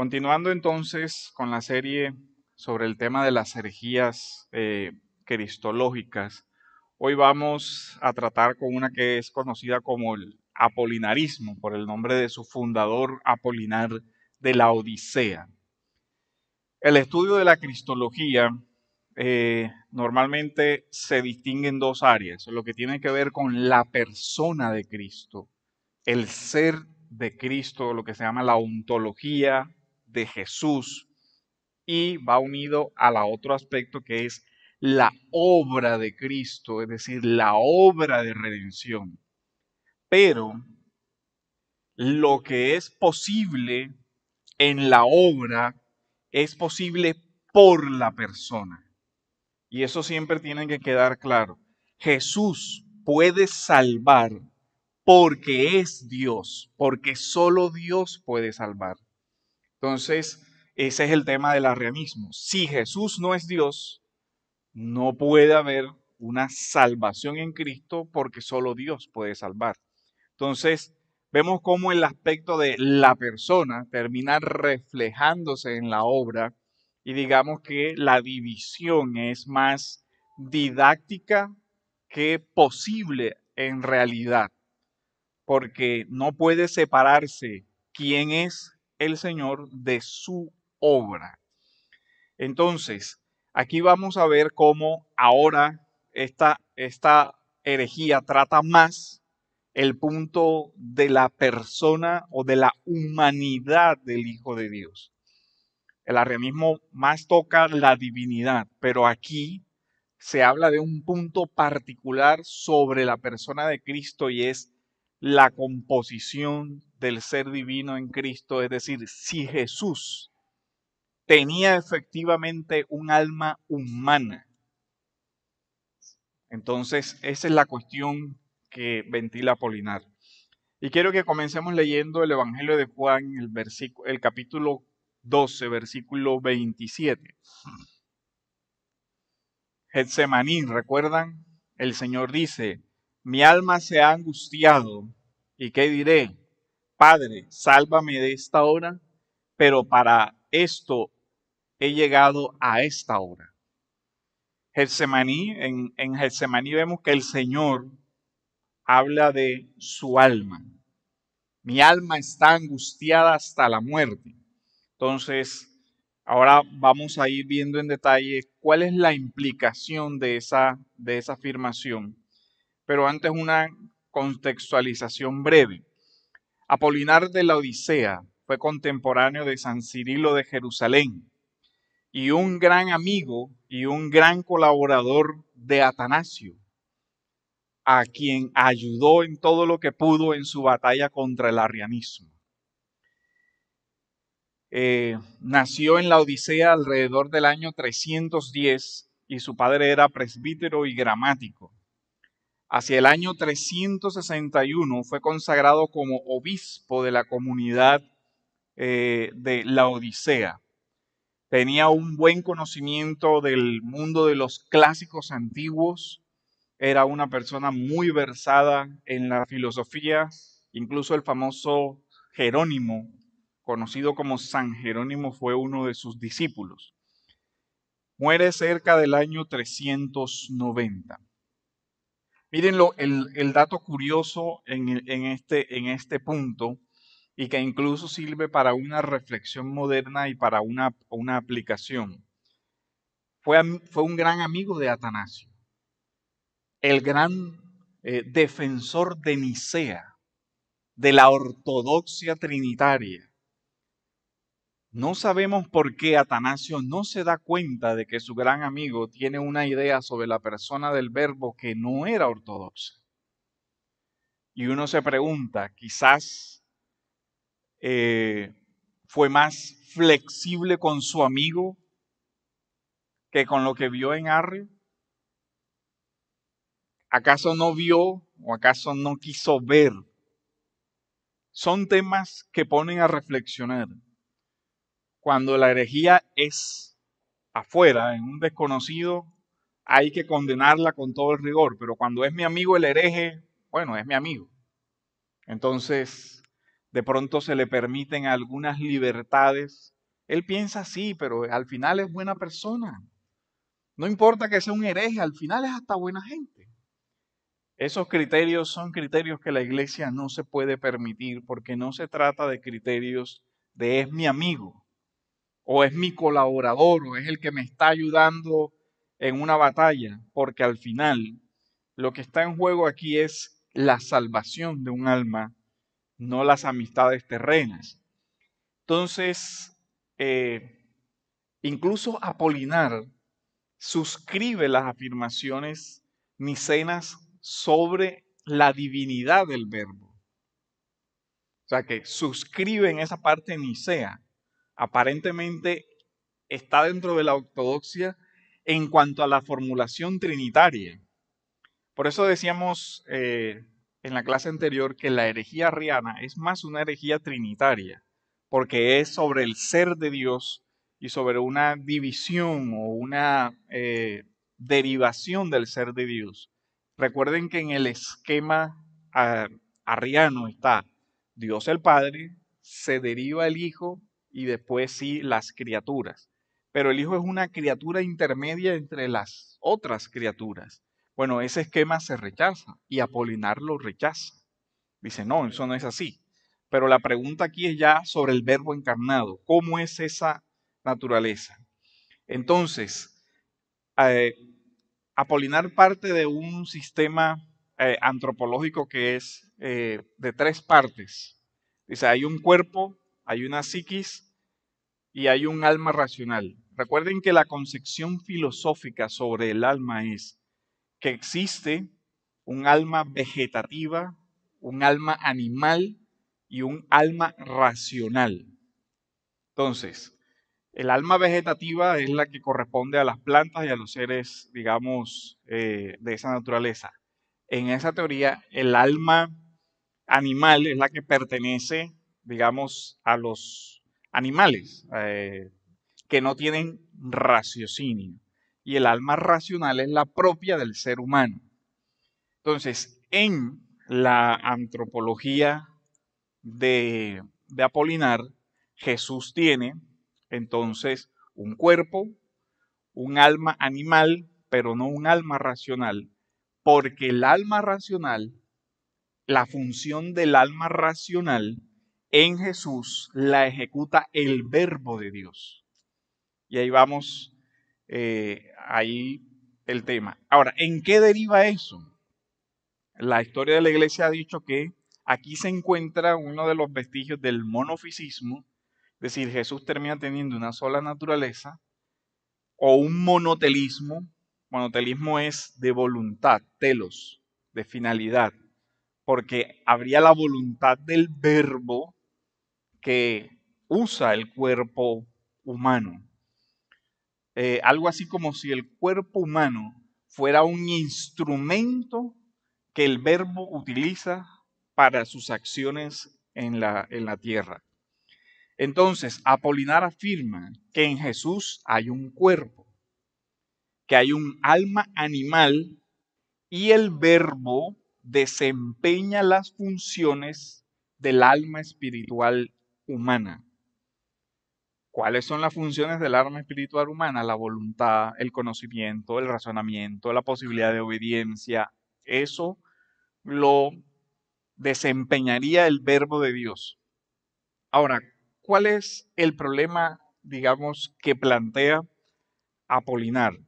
Continuando entonces con la serie sobre el tema de las herejías cristológicas, hoy vamos a tratar con una que es conocida como el apolinarismo, por el nombre de su fundador Apolinar de la Odisea. El estudio de la cristología normalmente se distingue en dos áreas, lo que tiene que ver con la persona de Cristo, el ser de Cristo, lo que se llama la ontología de Jesús, y va unido al otro aspecto que es la obra de Cristo, es decir, la obra de redención. Pero lo que es posible en la obra es posible por la persona. Y eso siempre tiene que quedar claro. Jesús puede salvar porque es Dios, porque solo Dios puede salvar. Entonces, ese es el tema del arrianismo. Si Jesús no es Dios, no puede haber una salvación en Cristo porque solo Dios puede salvar. Entonces, vemos cómo el aspecto de la persona termina reflejándose en la obra y digamos que la división es más didáctica que posible en realidad, porque no puede separarse quién es el Señor de su obra. Entonces, aquí vamos a ver cómo ahora esta herejía trata más el punto de la persona o de la humanidad del Hijo de Dios. El arrianismo más toca la divinidad, pero aquí se habla de un punto particular sobre la persona de Cristo y es la composición del ser divino en Cristo, es decir, si Jesús tenía efectivamente un alma humana. Entonces, esa es la cuestión que ventila Apolinar. Y quiero que comencemos leyendo el Evangelio de Juan, el capítulo 12, versículo 27. Getsemaní, ¿recuerdan? El Señor dice, mi alma se ha angustiado, ¿y qué diré? Padre, sálvame de esta hora, pero para esto he llegado a esta hora. Getsemaní, en Getsemaní vemos que el Señor habla de su alma. Mi alma está angustiada hasta la muerte. Entonces, ahora vamos a ir viendo en detalle cuál es la implicación de esa afirmación. Pero antes una contextualización breve. Apolinar de la Odisea fue contemporáneo de San Cirilo de Jerusalén y un gran amigo y un gran colaborador de Atanasio, a quien ayudó en todo lo que pudo en su batalla contra el arrianismo. Nació en la Odisea alrededor del año 310 y su padre era presbítero y gramático. Hacia el año 361 fue consagrado como obispo de la comunidad de la Odisea. Tenía un buen conocimiento del mundo de los clásicos antiguos. Era una persona muy versada en la filosofía. Incluso el famoso Jerónimo, conocido como San Jerónimo, fue uno de sus discípulos. Muere cerca del año 390. Miren el dato curioso en este punto y que incluso sirve para una reflexión moderna y para una aplicación. Fue un gran amigo de Atanasio, el gran defensor de Nicea, de la ortodoxia trinitaria. No sabemos por qué Atanasio no se da cuenta de que su gran amigo tiene una idea sobre la persona del Verbo que no era ortodoxa. Y uno se pregunta, quizás fue más flexible con su amigo que con lo que vio en Arrio. ¿Acaso no vio o acaso no quiso ver? Son temas que ponen a reflexionar. Cuando la herejía es afuera, en un desconocido, hay que condenarla con todo el rigor, pero cuando es mi amigo el hereje, bueno, es mi amigo. Entonces, de pronto se le permiten algunas libertades. Él piensa así, pero al final es buena persona. No importa que sea un hereje, al final es hasta buena gente. Esos criterios son criterios que la iglesia no se puede permitir porque no se trata de criterios de es mi amigo o es mi colaborador o es el que me está ayudando en una batalla, porque al final lo que está en juego aquí es la salvación de un alma, no las amistades terrenas. Entonces, incluso Apolinar suscribe las afirmaciones nicenas sobre la divinidad del verbo. O sea, que suscribe en esa parte nicea. Aparentemente está dentro de la ortodoxia en cuanto a la formulación trinitaria. Por eso decíamos en la clase anterior que la herejía arriana es más una herejía trinitaria, porque es sobre el ser de Dios y sobre una división o una derivación del ser de Dios. Recuerden que en el esquema arriano está Dios el Padre, se deriva el Hijo y después sí las criaturas. Pero el Hijo es una criatura intermedia entre las otras criaturas. Bueno, ese esquema se rechaza y Apolinar lo rechaza. Dice, no, eso no es así. Pero la pregunta aquí es ya sobre el verbo encarnado. ¿Cómo es esa naturaleza? Entonces, eh, Apolinar parte de un sistema antropológico que es de tres partes. Dice, hay un cuerpo, hay una psiquis y hay un alma racional. Recuerden que la concepción filosófica sobre el alma es que existe un alma vegetativa, un alma animal y un alma racional. Entonces, el alma vegetativa es la que corresponde a las plantas y a los seres, digamos, de esa naturaleza. En esa teoría, el alma animal es la que pertenece, digamos, a los animales que no tienen raciocinio. Y el alma racional es la propia del ser humano. Entonces, en la antropología de Apolinar, Jesús tiene entonces un cuerpo, un alma animal, pero no un alma racional, porque el alma racional, la función del alma racional en Jesús la ejecuta el verbo de Dios. Y ahí vamos, ahí el tema. Ahora, ¿en qué deriva eso? La historia de la iglesia ha dicho que aquí se encuentra uno de los vestigios del monofisismo, es decir, Jesús termina teniendo una sola naturaleza, o un monotelismo. Monotelismo es de voluntad, telos, de finalidad, porque habría la voluntad del verbo que usa el cuerpo humano. Algo así como si el cuerpo humano fuera un instrumento que el verbo utiliza para sus acciones en la tierra. Entonces, Apolinar afirma que en Jesús hay un cuerpo, que hay un alma animal y el verbo desempeña las funciones del alma espiritual humana. ¿Cuáles son las funciones del alma espiritual humana? La voluntad, el conocimiento, el razonamiento, la posibilidad de obediencia. Eso lo desempeñaría el verbo de Dios. Ahora, ¿cuál es el problema, digamos, que plantea Apolinar?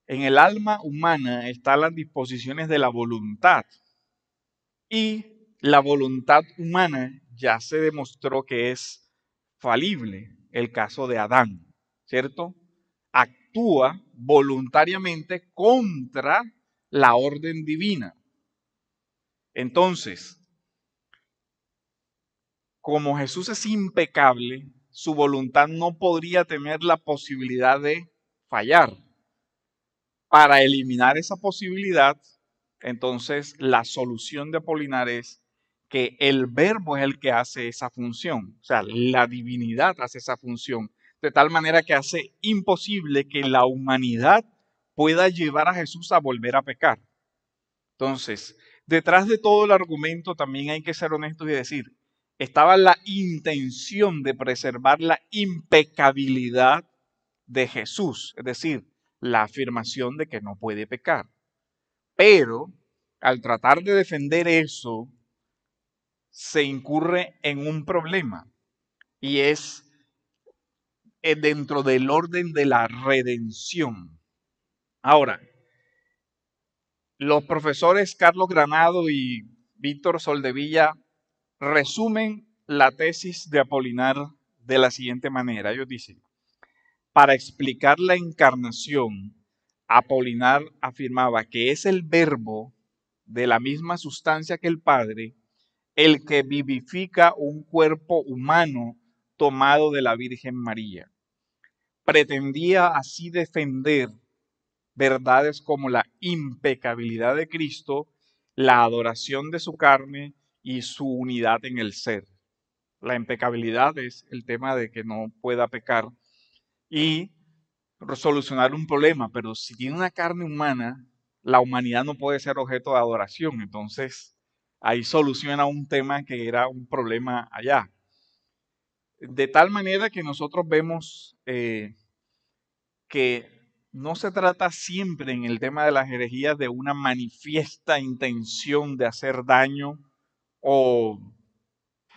En el alma humana están las disposiciones de la voluntad y la voluntad humana ya se demostró que es falible. El caso de Adán, ¿cierto? Actúa voluntariamente contra la orden divina. Entonces, como Jesús es impecable, su voluntad no podría tener la posibilidad de fallar. Para eliminar esa posibilidad, entonces la solución de Apolinar es que el verbo es el que hace esa función, o sea, la divinidad hace esa función, de tal manera que hace imposible que la humanidad pueda llevar a Jesús a volver a pecar. Entonces, detrás de todo el argumento también hay que ser honestos y decir, estaba la intención de preservar la impecabilidad de Jesús, es decir, la afirmación de que no puede pecar. Pero al tratar de defender eso, se incurre en un problema y es dentro del orden de la redención. Ahora, los profesores Carlos Granado y Víctor Soldevilla resumen la tesis de Apolinar de la siguiente manera. Ellos dicen, para explicar la encarnación, Apolinar afirmaba que es el verbo de la misma sustancia que el Padre el que vivifica un cuerpo humano tomado de la Virgen María. Pretendía así defender verdades como la impecabilidad de Cristo, la adoración de su carne y su unidad en el ser. La impecabilidad es el tema de que no pueda pecar y solucionar un problema, pero si tiene una carne humana, la humanidad no puede ser objeto de adoración. Entonces, ahí soluciona un tema que era un problema allá. De tal manera que nosotros vemos que no se trata siempre en el tema de las herejías de una manifiesta intención de hacer daño o,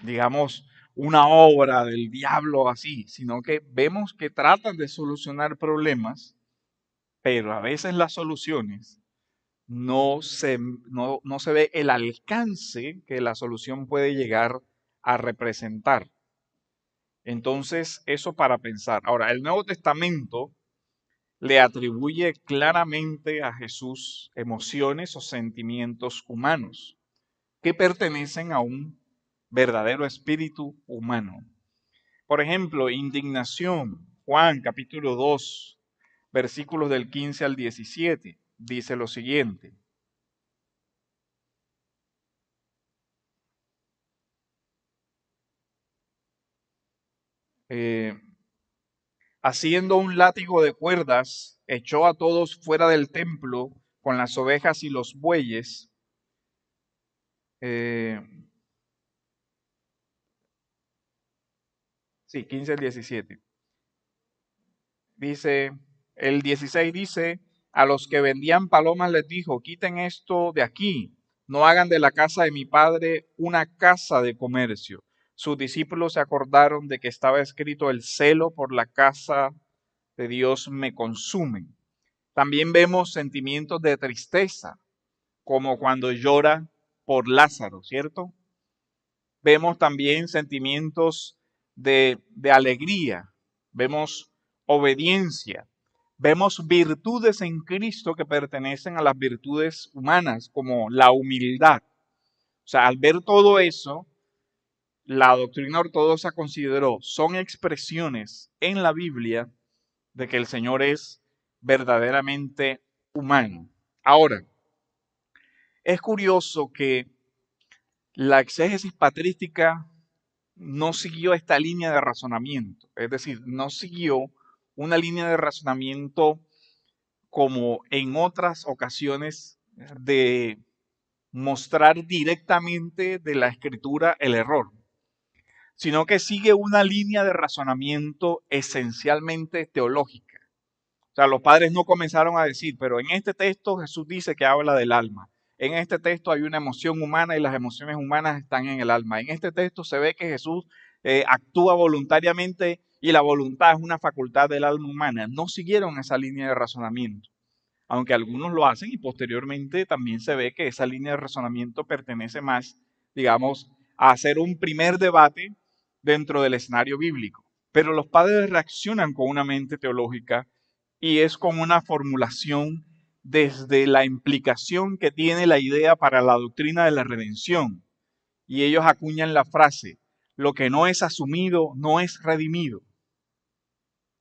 digamos, una obra del diablo así, sino que vemos que tratan de solucionar problemas, pero a veces las soluciones no se ve el alcance que la solución puede llegar a representar. Entonces, eso para pensar. Ahora, el Nuevo Testamento le atribuye claramente a Jesús emociones o sentimientos humanos que pertenecen a un verdadero espíritu humano. Por ejemplo, indignación, Juan capítulo 2, versículos del 15 al 17, dice lo siguiente. Haciendo un látigo de cuerdas, echó a todos fuera del templo con las ovejas y los bueyes. Sí, 15 al 17. Dice, el 16 dice, a los que vendían palomas les dijo, quiten esto de aquí, no hagan de la casa de mi padre una casa de comercio. Sus discípulos se acordaron de que estaba escrito, el celo por la casa de Dios me consume. También vemos sentimientos de tristeza, como cuando llora por Lázaro, ¿cierto? Vemos también sentimientos de alegría, vemos obediencia, vemos virtudes en Cristo que pertenecen a las virtudes humanas, como la humildad. O sea, al ver todo eso, la doctrina ortodoxa consideró, son expresiones en la Biblia de que el Señor es verdaderamente humano. Ahora, es curioso que la exégesis patrística no siguió esta línea de razonamiento, es decir, no siguió una línea de razonamiento como en otras ocasiones de mostrar directamente de la escritura el error, sino que sigue una línea de razonamiento esencialmente teológica. O sea, los padres no comenzaron a decir, pero en este texto Jesús dice que habla del alma. En este texto hay una emoción humana y las emociones humanas están en el alma. En este texto se ve que Jesús actúa voluntariamente y la voluntad es una facultad del alma humana. No siguieron esa línea de razonamiento, aunque algunos lo hacen y posteriormente también se ve que esa línea de razonamiento pertenece más, digamos, a hacer un primer debate dentro del escenario bíblico. Pero los padres reaccionan con una mente teológica y es con una formulación desde la implicación que tiene la idea para la doctrina de la redención. Y ellos acuñan la frase, lo que no es asumido no es redimido.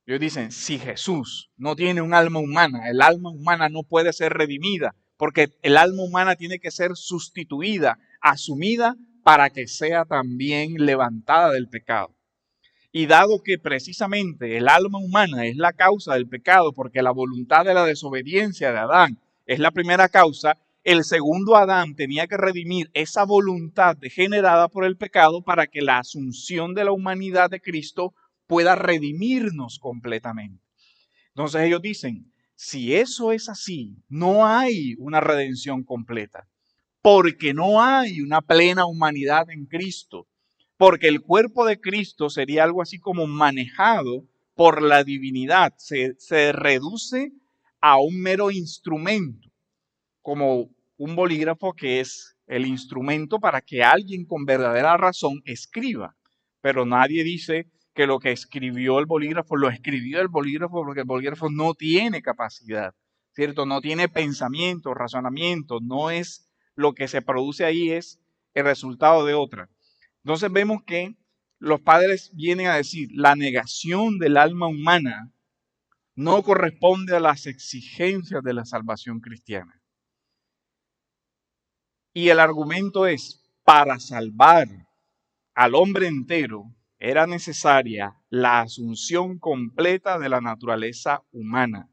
Ellos dicen, si Jesús no tiene un alma humana, el alma humana no puede ser redimida, porque el alma humana tiene que ser sustituida, asumida, para que sea también levantada del pecado. Y dado que precisamente el alma humana es la causa del pecado, porque la voluntad de la desobediencia de Adán es la primera causa, el segundo Adán tenía que redimir esa voluntad degenerada por el pecado para que la asunción de la humanidad de Cristo pueda redimirnos completamente. Entonces ellos dicen, si eso es así, no hay una redención completa, porque no hay una plena humanidad en Cristo, porque el cuerpo de Cristo sería algo así como manejado por la divinidad, se reduce a un mero instrumento, como un bolígrafo que es el instrumento para que alguien con verdadera razón escriba, pero nadie dice que lo que escribió el bolígrafo lo escribió el bolígrafo porque el bolígrafo no tiene capacidad, ¿cierto? No tiene pensamiento, razonamiento, no es lo que se produce ahí, es el resultado de otra. Entonces vemos que los padres vienen a decir, la negación del alma humana no corresponde a las exigencias de la salvación cristiana. Y el argumento es, para salvar al hombre entero, era necesaria la asunción completa de la naturaleza humana,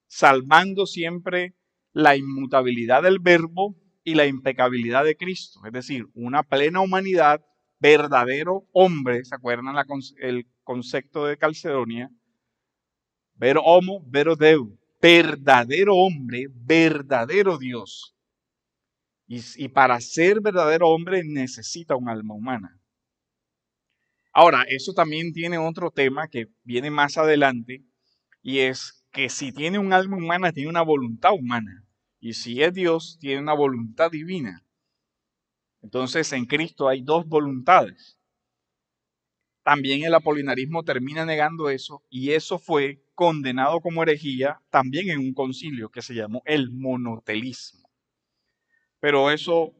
salvando siempre la inmutabilidad del verbo y la impecabilidad de Cristo, es decir, una plena humanidad, verdadero hombre, ¿se acuerdan el concepto de Calcedonia? Vero homo, vero Deus, verdadero hombre, verdadero Dios. Y para ser verdadero hombre necesita un alma humana. Ahora, eso también tiene otro tema que viene más adelante, y es que si tiene un alma humana, tiene una voluntad humana. Y si es Dios, tiene una voluntad divina. Entonces, en Cristo hay dos voluntades. También el apolinarismo termina negando eso, y eso fue condenado como herejía también en un concilio que se llamó el monotelismo. Pero eso,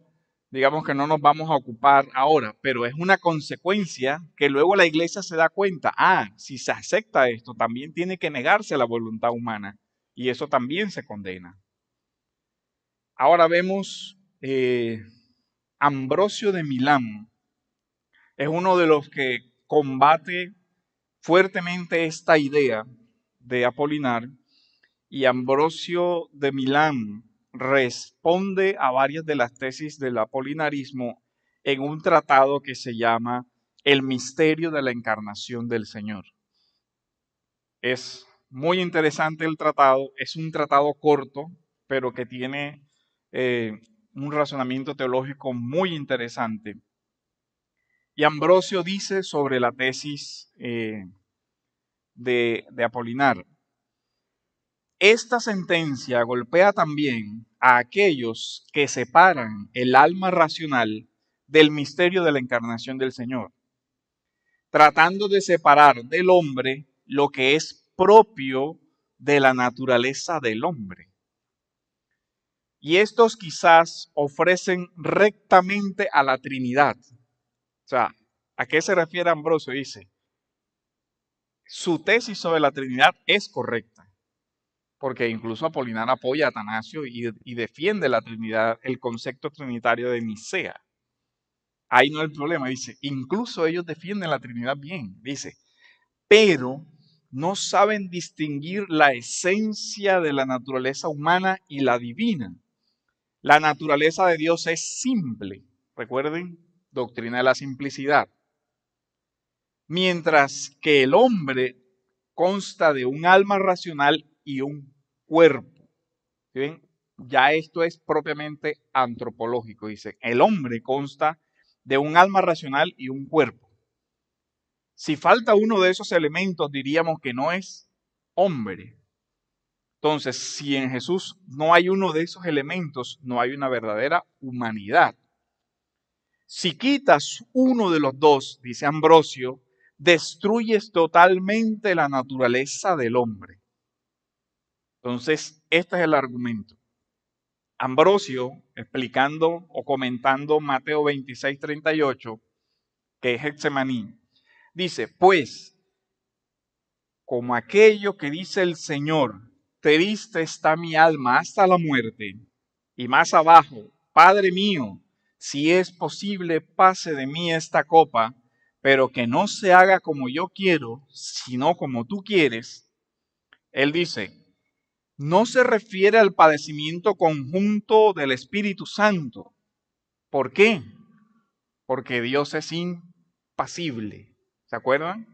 digamos que no nos vamos a ocupar ahora, pero es una consecuencia que luego la iglesia se da cuenta, si se acepta esto, también tiene que negarse la voluntad humana, y eso también se condena. Ahora vemos Ambrosio de Milán, es uno de los que combate fuertemente esta idea de Apolinar, y Ambrosio de Milán responde a varias de las tesis del apolinarismo en un tratado que se llama El misterio de la encarnación del Señor. Es muy interesante el tratado, es un tratado corto, pero que tiene un razonamiento teológico muy interesante. Y Ambrosio dice sobre la tesis de Apolinar: esta sentencia golpea también a aquellos que separan el alma racional del misterio de la encarnación del Señor, tratando de separar del hombre lo que es propio de la naturaleza del hombre. Y estos quizás ofrecen rectamente a la Trinidad. O sea, ¿a qué se refiere Ambrosio? Dice, su tesis sobre la Trinidad es correcta, porque incluso Apolinar apoya a Atanasio y defiende la Trinidad, el concepto trinitario de Nicea. Ahí no es el problema, dice, incluso ellos defienden la Trinidad bien, dice, pero no saben distinguir la esencia de la naturaleza humana y la divina. La naturaleza de Dios es simple, recuerden, doctrina de la simplicidad, mientras que el hombre consta de un alma racional y un cuerpo. ¿Sí ven? Ya esto es propiamente antropológico. Dice, el hombre consta de un alma racional y un cuerpo. Si falta uno de esos elementos, diríamos que no es hombre. Entonces, si en Jesús no hay uno de esos elementos, no hay una verdadera humanidad. Si quitas uno de los dos, dice Ambrosio, destruyes totalmente la naturaleza del hombre. Entonces, este es el argumento. Ambrosio, explicando o comentando Mateo 26:38, que es Getsemaní, dice, pues, como aquello que dice el Señor, triste está mi alma hasta la muerte, y más abajo, Padre mío, si es posible, pase de mí esta copa, pero que no se haga como yo quiero, sino como tú quieres. Él dice, no se refiere al padecimiento conjunto del Espíritu Santo. ¿Por qué? Porque Dios es impasible. ¿Se acuerdan?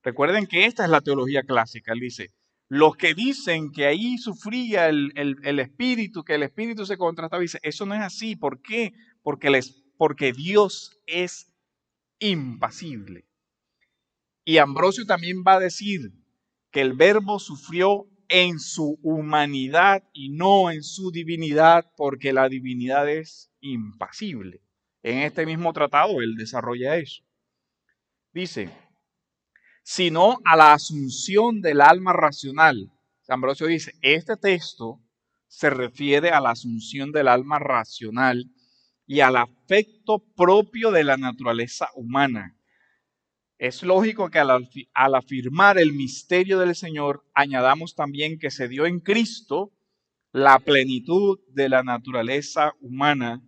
Recuerden que esta es la teología clásica. Él dice, los que dicen que ahí sufría el Espíritu, que el Espíritu se contrastaba, dice, eso no es así. ¿Por qué? Porque Dios es impasible. Y Ambrosio también va a decir que el Verbo sufrió en su humanidad y no en su divinidad, porque la divinidad es impasible. En este mismo tratado él desarrolla eso. Dice, sino a la asunción del alma racional. Ambrosio dice, este texto se refiere a la asunción del alma racional y al afecto propio de la naturaleza humana. Es lógico que al afirmar el misterio del Señor, añadamos también que se dio en Cristo la plenitud de la naturaleza humana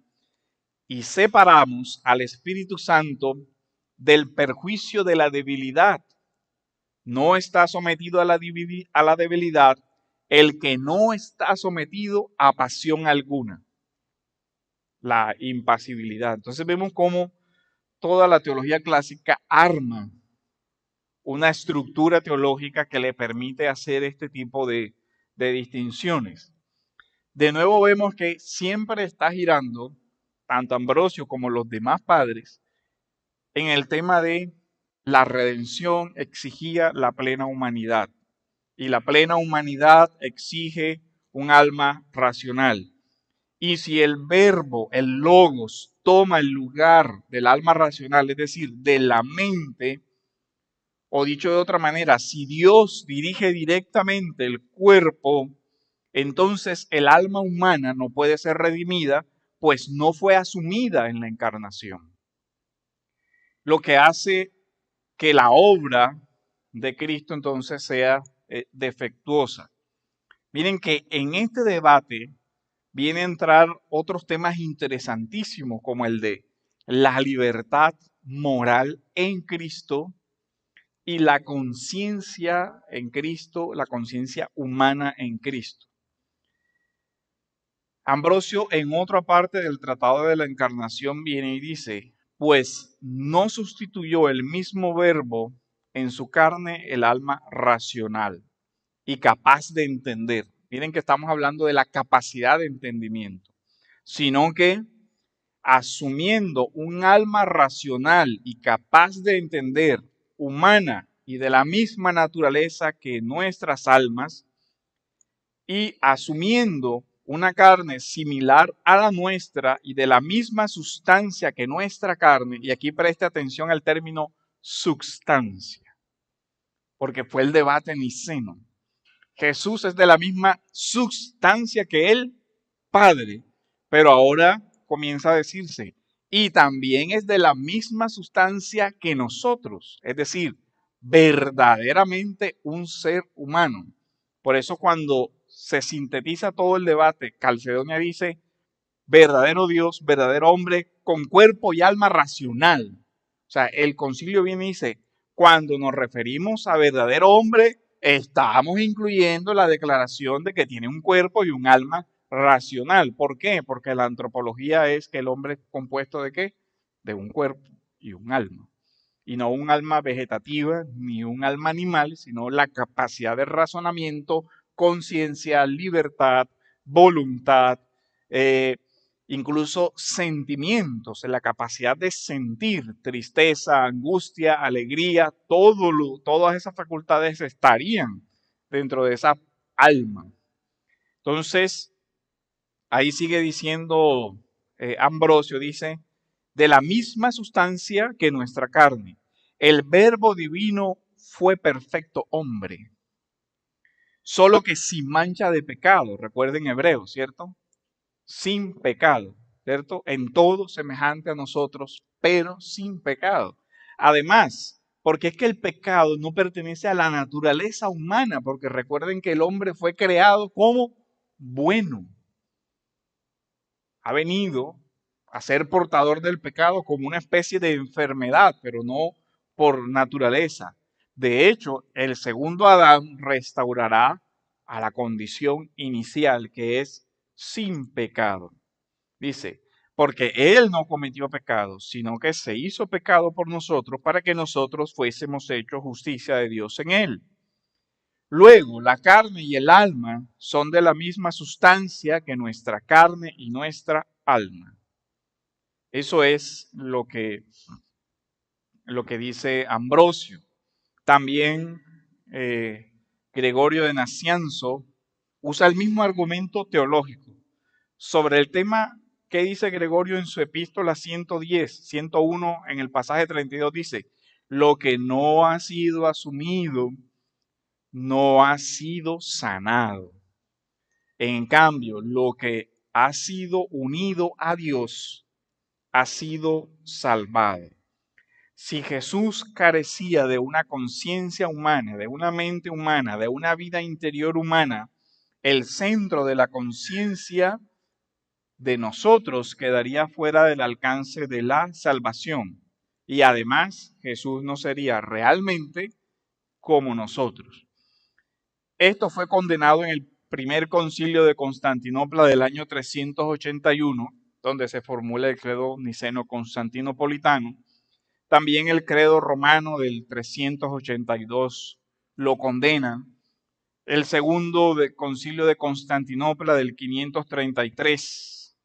y separamos al Espíritu Santo del perjuicio de la debilidad. No está sometido a la debilidad el que no está sometido a pasión alguna, la impasibilidad. Entonces vemos cómo toda la teología clásica arma una estructura teológica que le permite hacer este tipo de distinciones. De nuevo vemos que siempre está girando, tanto Ambrosio como los demás padres, en el tema de la redención exigía la plena humanidad. Y la plena humanidad exige un alma racional. Y si el verbo, el logos, toma el lugar del alma racional, es decir, de la mente, o dicho de otra manera, si Dios dirige directamente el cuerpo, entonces el alma humana no puede ser redimida, pues no fue asumida en la encarnación. Lo que hace que la obra de Cristo entonces sea defectuosa. Miren que en este debate viene a entrar otros temas interesantísimos como el de la libertad moral en Cristo y la conciencia en Cristo, la conciencia humana en Cristo. Ambrosio en otra parte del Tratado de la Encarnación viene y dice, pues no sustituyó el mismo verbo en su carne el alma racional y capaz de entender. Miren que estamos hablando de la capacidad de entendimiento, sino que asumiendo un alma racional y capaz de entender, humana y de la misma naturaleza que nuestras almas, y asumiendo una carne similar a la nuestra y de la misma sustancia que nuestra carne, y aquí preste atención al término substancia, porque fue el debate niceno. Jesús es de la misma sustancia que el Padre, pero ahora comienza a decirse, y también es de la misma sustancia que nosotros, es decir, verdaderamente un ser humano. Por eso cuando se sintetiza todo el debate, Calcedonia dice, verdadero Dios, verdadero hombre, con cuerpo y alma racional. O sea, el concilio viene y dice, cuando nos referimos a verdadero hombre, estamos incluyendo la declaración de que tiene un cuerpo y un alma racional. ¿Por qué? Porque la antropología es que el hombre es compuesto de ¿qué? De un cuerpo y un alma. Y no un alma vegetativa ni un alma animal, sino la capacidad de razonamiento, conciencia, libertad, voluntad, incluso sentimientos, la capacidad de sentir tristeza, angustia, alegría, todas esas facultades estarían dentro de esa alma. Entonces, ahí sigue diciendo Ambrosio, dice, de la misma sustancia que nuestra carne, el Verbo divino fue perfecto hombre, solo que sin mancha de pecado, recuerden Hebreo, ¿cierto? Sin pecado, ¿cierto? En todo semejante a nosotros, pero sin pecado. Además, porque es que el pecado no pertenece a la naturaleza humana, porque recuerden que el hombre fue creado como bueno. Ha venido a ser portador del pecado como una especie de enfermedad, pero no por naturaleza. De hecho, el segundo Adán restaurará a la condición inicial que es sin pecado. Dice, porque Él no cometió pecado, sino que se hizo pecado por nosotros para que nosotros fuésemos hechos justicia de Dios en Él. Luego, la carne y el alma son de la misma sustancia que nuestra carne y nuestra alma. Eso es lo que dice Ambrosio. También Gregorio de Nacianzo usa el mismo argumento teológico sobre el tema que dice Gregorio en su epístola 110, 101, en el pasaje 32 dice, lo que no ha sido asumido no ha sido sanado. En cambio, lo que ha sido unido a Dios ha sido salvado. Si Jesús carecía de una conciencia humana, de una mente humana, de una vida interior humana, el centro de la conciencia de nosotros quedaría fuera del alcance de la salvación. Y además, Jesús no sería realmente como nosotros. Esto fue condenado en el primer concilio de Constantinopla del año 381, donde se formula el credo niceno-constantinopolitano. También el credo romano del 382 lo condena. El segundo concilio de Constantinopla del 533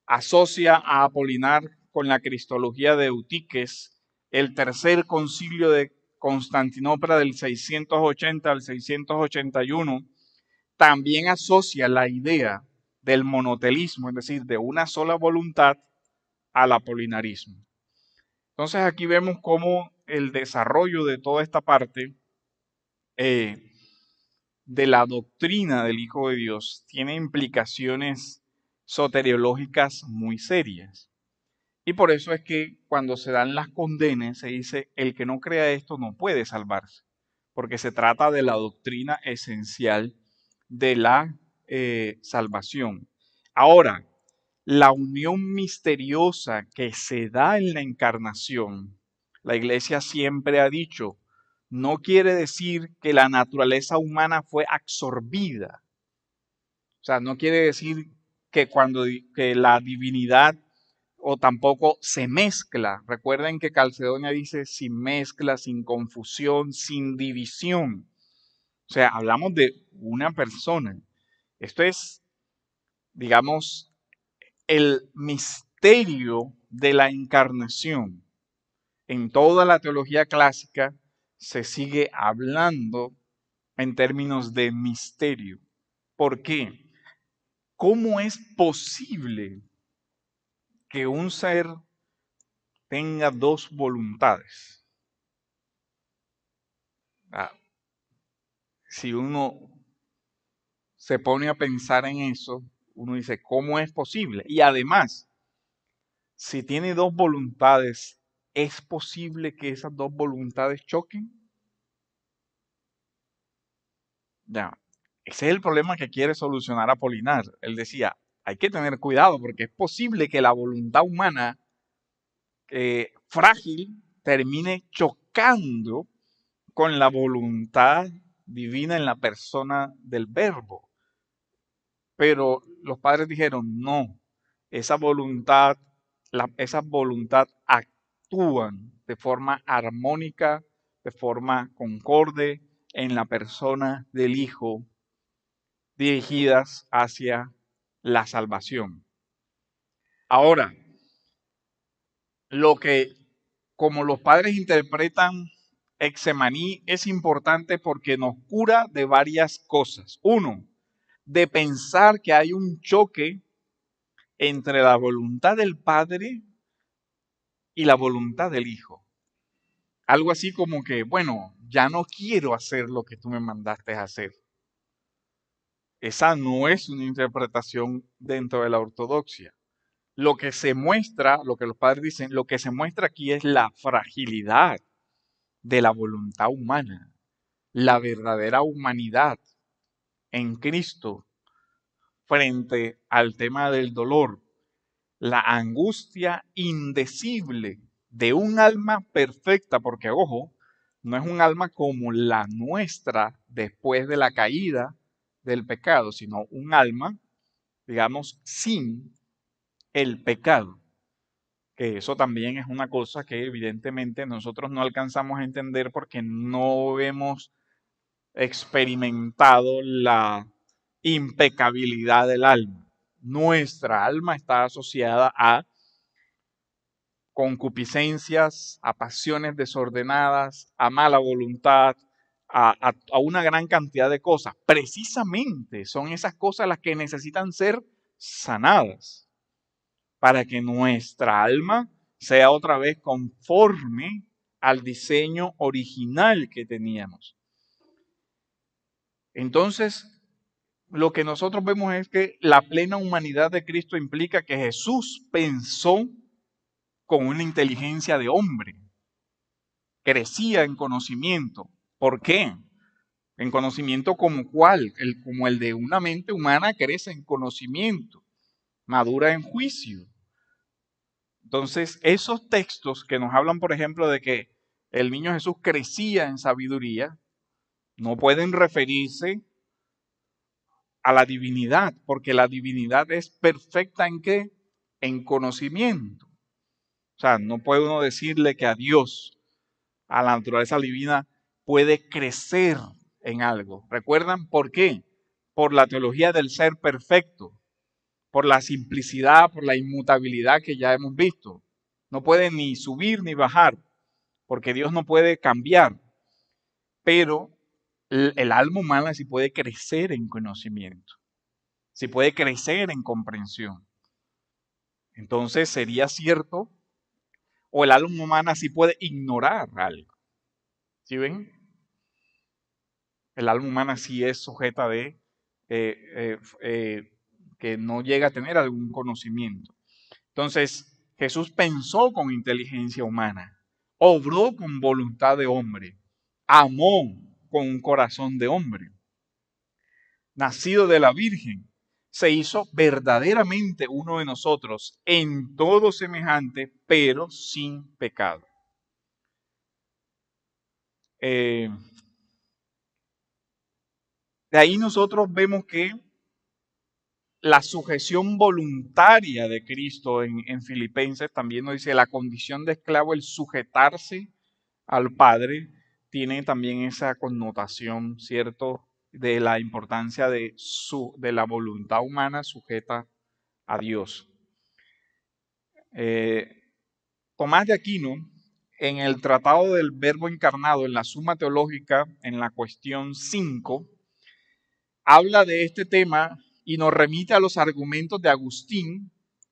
asocia a Apolinar con la cristología de Eutiques. El tercer concilio de Constantinopla del 680 al 681 también asocia la idea del monotelismo, es decir, de una sola voluntad, al apolinarismo. Entonces aquí vemos cómo el desarrollo de toda esta parte de la doctrina del Hijo de Dios tiene implicaciones soteriológicas muy serias. Y por eso es que cuando se dan las condenas se dice, el que no crea esto no puede salvarse, porque se trata de la doctrina esencial de la salvación. Ahora, la unión misteriosa que se da en la encarnación, la Iglesia siempre ha dicho, no quiere decir que la naturaleza humana fue absorbida. O sea, no quiere decir que que la divinidad o tampoco se mezcla. Recuerden que Calcedonia dice sin mezcla, sin confusión, sin división. O sea, hablamos de una persona. Esto es, digamos, el misterio de la encarnación. En toda la teología clásica se sigue hablando en términos de misterio. ¿Por qué? ¿Cómo es posible que un ser tenga dos voluntades? Si uno se pone a pensar en eso, uno dice, ¿cómo es posible? Y además, si tiene dos voluntades, ¿es posible que esas dos voluntades choquen? Ya, ese es el problema que quiere solucionar Apolinar. Él decía, hay que tener cuidado porque es posible que la voluntad humana frágil termine chocando con la voluntad divina en la persona del Verbo. Pero los padres dijeron, no, esa voluntad, esa voluntad actúan de forma armónica, de forma concorde en la persona del Hijo, dirigidas hacia la salvación. Ahora, como los padres interpretan Hexemaní, es importante porque nos cura de varias cosas. Uno, de pensar que hay un choque entre la voluntad del Padre y la voluntad del Hijo. Algo así como que, bueno, ya no quiero hacer lo que tú me mandaste a hacer. Esa no es una interpretación dentro de la ortodoxia. Lo que se muestra, lo que los padres dicen, lo que se muestra aquí es la fragilidad de la voluntad humana, la verdadera humanidad en Cristo frente al tema del dolor, la angustia indecible de un alma perfecta, porque ojo, no es un alma como la nuestra después de la caída, del pecado, sino un alma, digamos, sin el pecado. Que eso también es una cosa que evidentemente nosotros no alcanzamos a entender porque no hemos experimentado la impecabilidad del alma. Nuestra alma está asociada a concupiscencias, a pasiones desordenadas, a mala voluntad, a una gran cantidad de cosas. Precisamente son esas cosas las que necesitan ser sanadas para que nuestra alma sea otra vez conforme al diseño original que teníamos. Entonces, lo que nosotros vemos es que la plena humanidad de Cristo implica que Jesús pensó con una inteligencia de hombre, crecía en conocimiento. ¿Por qué? En conocimiento como cuál, como el de una mente humana crece en conocimiento, madura en juicio. Entonces, esos textos que nos hablan, por ejemplo, de que el niño Jesús crecía en sabiduría, no pueden referirse a la divinidad, porque la divinidad es perfecta ¿en qué? En conocimiento. O sea, no puede uno decirle que a Dios, a la naturaleza divina, puede crecer en algo. ¿Recuerdan por qué? Por la teología del ser perfecto, por la simplicidad, por la inmutabilidad que ya hemos visto. No puede ni subir ni bajar, porque Dios no puede cambiar, pero el alma humana sí puede crecer en conocimiento, sí puede crecer en comprensión. Entonces sería cierto, o el alma humana sí puede ignorar algo. ¿Sí ven? El alma humana sí es sujeta de que no llega a tener algún conocimiento. Entonces, Jesús pensó con inteligencia humana, obró con voluntad de hombre, amó con un corazón de hombre, nacido de la Virgen, se hizo verdaderamente uno de nosotros, en todo semejante, pero sin pecado. De ahí nosotros vemos que la sujeción voluntaria de Cristo en Filipenses también nos dice la condición de esclavo, el sujetarse al Padre, tiene también esa connotación, ¿cierto?, de la importancia de la voluntad humana sujeta a Dios. Tomás de Aquino, en el Tratado del Verbo Encarnado, en la Suma Teológica, en la cuestión 5, habla de este tema y nos remite a los argumentos de Agustín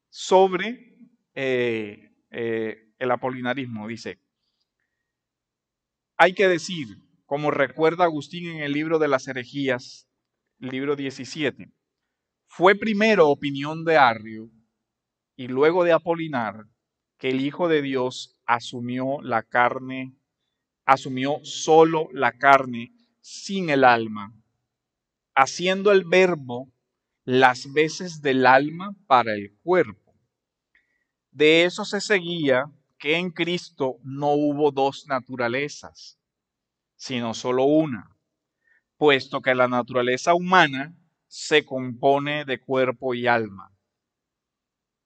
sobre el apolinarismo. Dice, hay que decir, como recuerda Agustín en el libro de las herejías, libro 17, fue primero opinión de Arrio y luego de Apolinar que el Hijo de Dios asumió solo la carne sin el alma, haciendo el verbo las veces del alma para el cuerpo. De eso se seguía que en Cristo no hubo dos naturalezas, sino solo una, puesto que la naturaleza humana se compone de cuerpo y alma.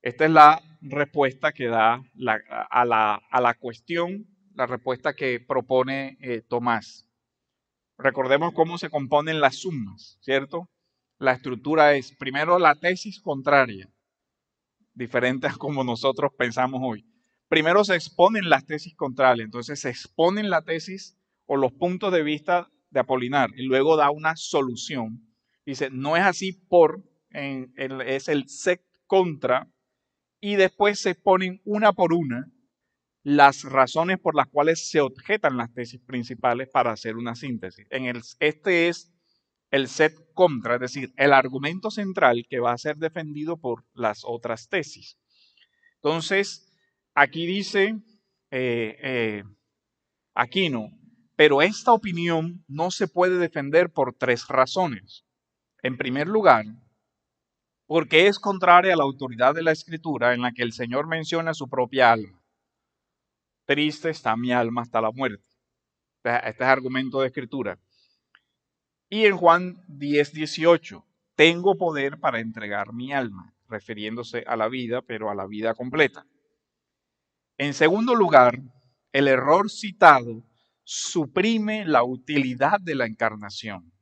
Esta es la respuesta que da a la cuestión, la respuesta que propone Tomás. Recordemos cómo se componen las sumas, ¿cierto? La estructura es primero la tesis contraria, diferente a como nosotros pensamos hoy. Primero se exponen las tesis contrarias, entonces se exponen la tesis o los puntos de vista de Apolinar y luego da una solución. Dice, no es así es el sec contra, y después se exponen una por una las razones por las cuales se objetan las tesis principales para hacer una síntesis. Este es el set contra, es decir, el argumento central que va a ser defendido por las otras tesis. Entonces, aquí dice Aquino, pero esta opinión no se puede defender por tres razones. En primer lugar, porque es contraria a la autoridad de la Escritura en la que el Señor menciona su propia alma. Triste está mi alma hasta la muerte. Este es argumento de Escritura. Y en Juan 10:18, tengo poder para entregar mi alma, refiriéndose a la vida, pero a la vida completa. En segundo lugar, el error citado suprime la utilidad de la encarnación,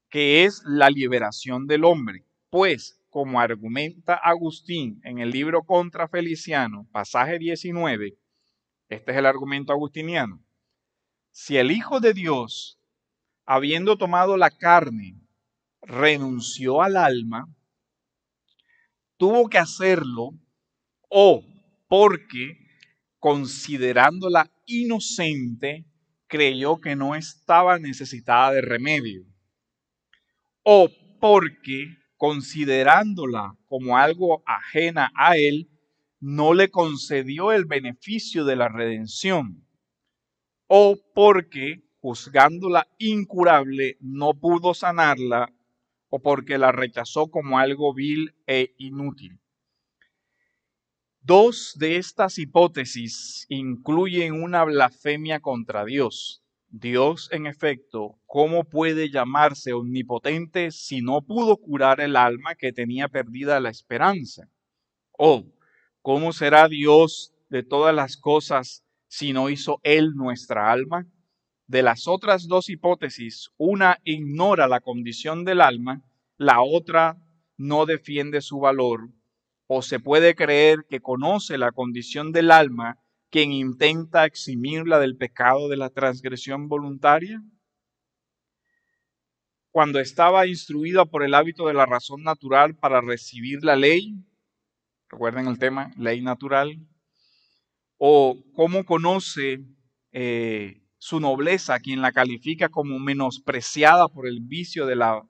que es la liberación del hombre, pues, como argumenta Agustín en el libro Contra Feliciano, pasaje 19, este es el argumento agustiniano: si el Hijo de Dios, habiendo tomado la carne, renunció al alma, tuvo que hacerlo o porque, considerándola inocente, creyó que no estaba necesitada de remedio, o porque, considerándola como algo ajena a él, no le concedió el beneficio de la redención, o porque, juzgándola incurable, no pudo sanarla, o porque la rechazó como algo vil e inútil. Dos de estas hipótesis incluyen una blasfemia contra Dios. Dios, en efecto, ¿cómo puede llamarse omnipotente si no pudo curar el alma que tenía perdida la esperanza? ¿O cómo será Dios de todas las cosas si no hizo Él nuestra alma? De las otras dos hipótesis, una ignora la condición del alma, la otra no defiende su valor. O se puede creer que conoce la condición del alma quien intenta eximirla del pecado de la transgresión voluntaria. Cuando estaba instruida por el hábito de la razón natural para recibir la ley, recuerden el tema, ley natural, o cómo conoce su nobleza quien la califica como menospreciada por el vicio de la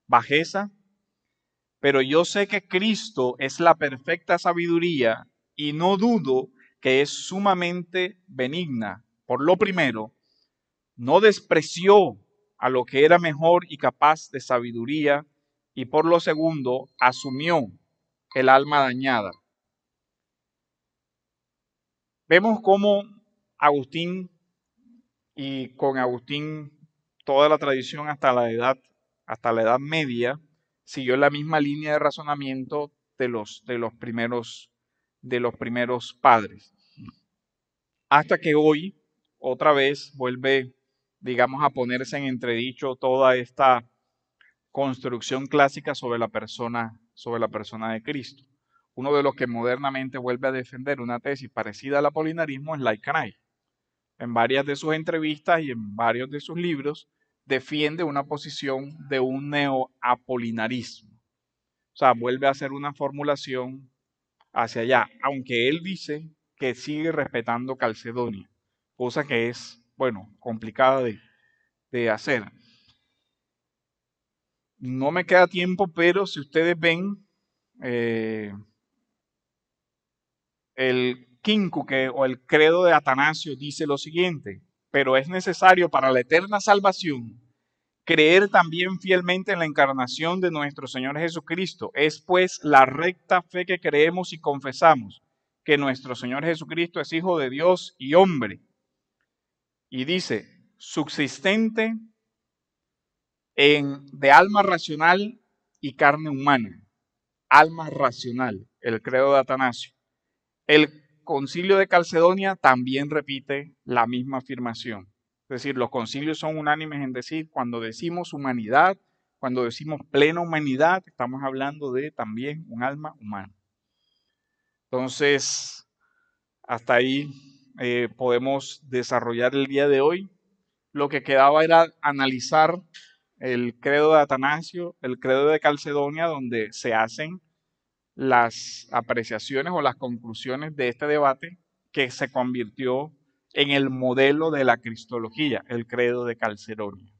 bajeza. Pero yo sé que Cristo es la perfecta sabiduría y no dudo que es sumamente benigna. Por lo primero, no despreció a lo que era mejor y capaz de sabiduría, y por lo segundo, asumió el alma dañada. Vemos cómo Agustín, y con Agustín toda la tradición hasta la edad media, siguió la misma línea de razonamiento de los primeros padres. Hasta que hoy otra vez vuelve, digamos, a ponerse en entredicho toda esta construcción clásica sobre la persona de Cristo. Uno de los que modernamente vuelve a defender una tesis parecida al apolinarismo es Laicnay. En varias de sus entrevistas y en varios de sus libros defiende una posición de un neoapolinarismo. O sea, vuelve a hacer una formulación hacia allá, aunque él dice que sigue respetando Calcedonia, cosa que es, bueno, complicada de hacer. No me queda tiempo, pero si ustedes ven el quíncuque o el credo de Atanasio dice lo siguiente: pero es necesario para la eterna salvación creer también fielmente en la encarnación de nuestro Señor Jesucristo. Es pues la recta fe que creemos y confesamos que nuestro Señor Jesucristo es Hijo de Dios y hombre. Y dice, subsistente de alma racional y carne humana. Alma racional, el credo de Atanasio. El concilio de Calcedonia también repite la misma afirmación. Es decir, los concilios son unánimes en decir, cuando decimos humanidad, cuando decimos plena humanidad, estamos hablando de también un alma humana. Entonces, hasta ahí podemos desarrollar el día de hoy. Lo que quedaba era analizar el credo de Atanasio, el credo de Calcedonia, donde se hacen las apreciaciones o las conclusiones de este debate que se convirtió en el modelo de la cristología, el credo de Calcedonia.